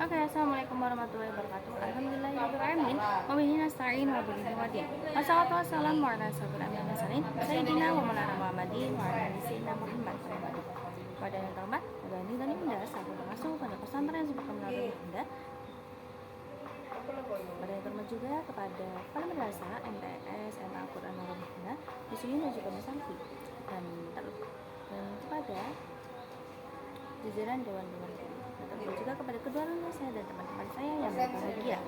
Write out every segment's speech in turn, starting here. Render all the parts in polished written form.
Oke, assalamualaikum warahmatullahi wabarakatuh. Alhamdulillahirobbilalamin. Wabihi nasta'in wa bihi muwadi. Wassalatu wassalamu ala asyrofil anbiya'i wal mursalin sayyidina wa maulana Muhammadin wa ala ali sayyidina Muhammad. Pada yang terhormat, Gani dan Ibunda, selaku pengasuh pada pesantren Subakam Nabi Ibunda. Pada yang terhormat juga kepada kepala madrasah MTS SMA Al-Quran Nurul Ibunda di sini dan juga Musangki dan kepada jajaran dewan-dewan dan juga kepada kedua orang saya dan teman-teman saya yang berbahagia.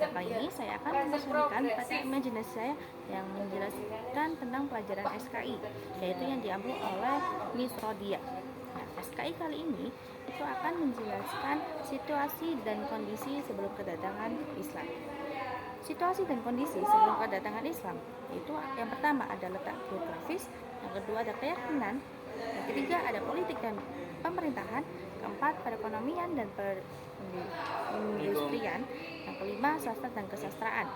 Kali ini saya akan mempersembahkan tadi imajinasi saya yang menjelaskan tentang pelajaran SKI, yaitu yang diambil oleh Miss Rodia. Nah, SKI kali ini itu akan menjelaskan situasi dan kondisi sebelum kedatangan Islam. Situasi dan kondisi sebelum kedatangan Islam itu yang pertama ada letak geografis, yang kedua ada keyakinan, yang ketiga ada politik dan pemerintahan, keempat perekonomian dan perindustrian, yang kelima sastra dan kesastraan.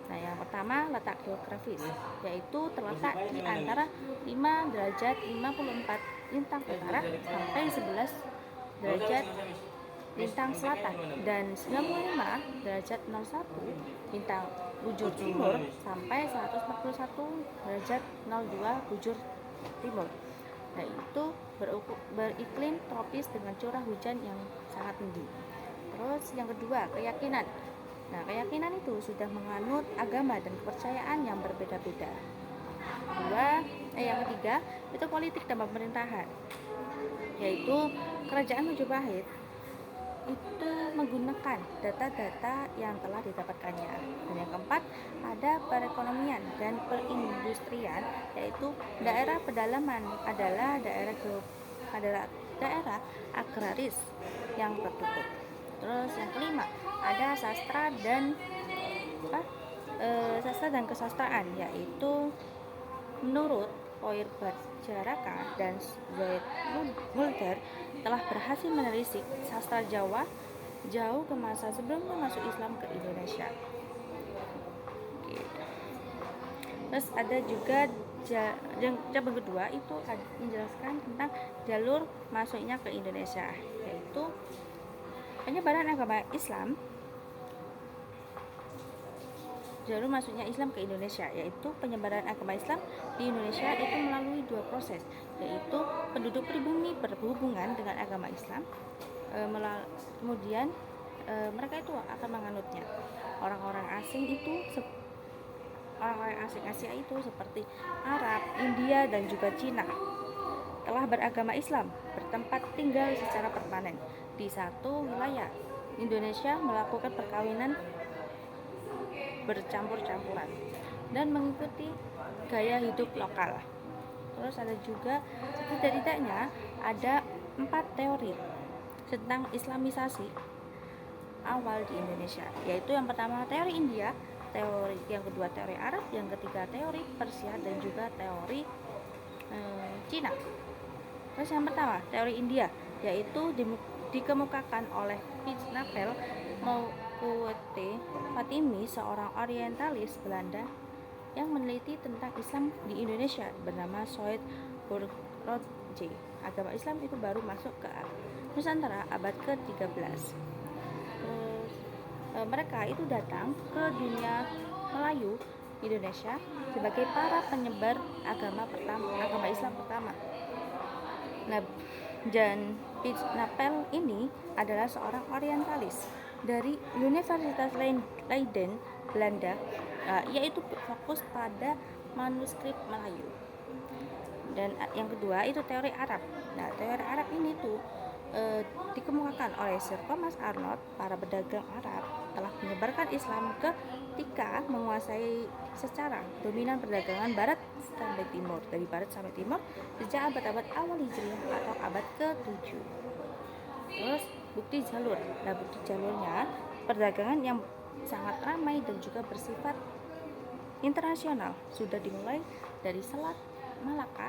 Nah, yang pertama letak geografis, yaitu terletak di antara 5 derajat 54 lintang utara sampai 11 derajat lintang selatan dan 95 derajat 01 lintang bujur timur sampai 141 derajat 02 bujur timur. Nah, itu beriklim tropis dengan curah hujan yang sangat tinggi. Terus yang kedua, keyakinan. Nah, keyakinan itu sudah menganut agama dan kepercayaan yang berbeda-beda. Yang ketiga, itu politik dan pemerintahan, yaitu kerajaan Majapahit itu menggunakan data-data yang telah didapatkannya. Dan yang keempat, ada perekonomian dan perindustrian, yaitu daerah pedalaman adalah daerah agraris yang tertutup. Terus yang kelima, ada sastra dan kesastraan, yaitu menurut Feuerbach-Jaraka dan Zoet Mulder telah berhasil menelisik sastra Jawa jauh ke masa sebelum masuk Islam ke Indonesia. Terus ada juga cabang kedua itu menjelaskan tentang jalur masuknya ke Indonesia, yaitu penyebaran agama Islam. Jalur masuknya Islam ke Indonesia, yaitu penyebaran agama Islam di Indonesia itu melalui dua proses, yaitu penduduk pribumi berhubungan dengan agama Islam, kemudian mereka itu akan menganutnya. Orang-orang asing Asia itu seperti Arab, India dan juga Cina telah beragama Islam, bertempat tinggal secara permanen di satu wilayah. Indonesia melakukan perkawinan bercampur-campuran dan mengikuti gaya hidup lokal. Terus ada juga setidaknya ada 4 teori tentang Islamisasi awal di Indonesia, yaitu yang pertama teori India, yang kedua teori Arab, yang ketiga teori Persia dan juga teori Cina. Terus yang pertama teori India, yaitu dikemukakan oleh Piet-Napel Mauquette Fatimi, seorang orientalis Belanda yang meneliti tentang Islam di Indonesia bernama Zoet Burgrodje. Agama Islam itu baru masuk ke Nusantara abad ke-13. Mereka itu datang ke dunia Melayu Indonesia sebagai para penyebar agama Islam pertama. Nah, dan Piet-Napel ini adalah seorang orientalis dari Universitas Leiden, Belanda, yaitu fokus pada manuskrip Melayu. Dan yang kedua itu teori Arab. Nah, teori Arab ini tuh dikemukakan oleh Sir Thomas Arnold. Para pedagang Arab telah menyebarkan Islam ketika menguasai secara dominan perdagangan barat sampai timur, dari barat sampai timur sejak abad-abad awal Hijriah atau abad ke-7. Terus bukti jalur. Nah, bukti jalurnya perdagangan yang sangat ramai dan juga bersifat internasional sudah dimulai dari Selat Malaka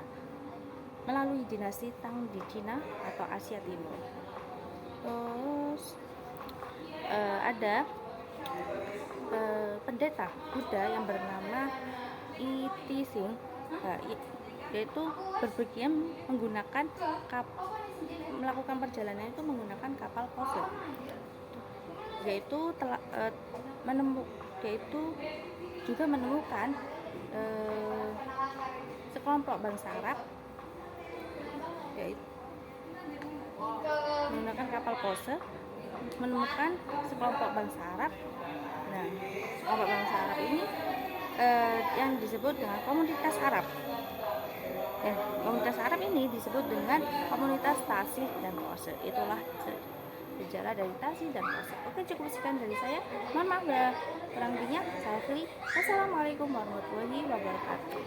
melalui dinasti Tang di Cina atau Asia Timur. Terus ada pendeta Buddha yang bernama Iti Singh, yaitu berpergian melakukan perjalanan itu menggunakan kapal fosil. yaitu juga menemukan sekelompok bangsa Arab, yaitu menggunakan kapal pose, menemukan sekelompok bangsa Arab. Nah, sekelompok bangsa Arab ini yang disebut dengan komunitas Arab. Komunitas Arab ini disebut dengan komunitas Tasih dan Pose. Itulah sejarah dari Tasih dan Pose. Oke, cukup sekian dari saya. Mohon maaf ya kurang lebihnya. Saya Fili. Wassalamualaikum warahmatullahi wabarakatuh.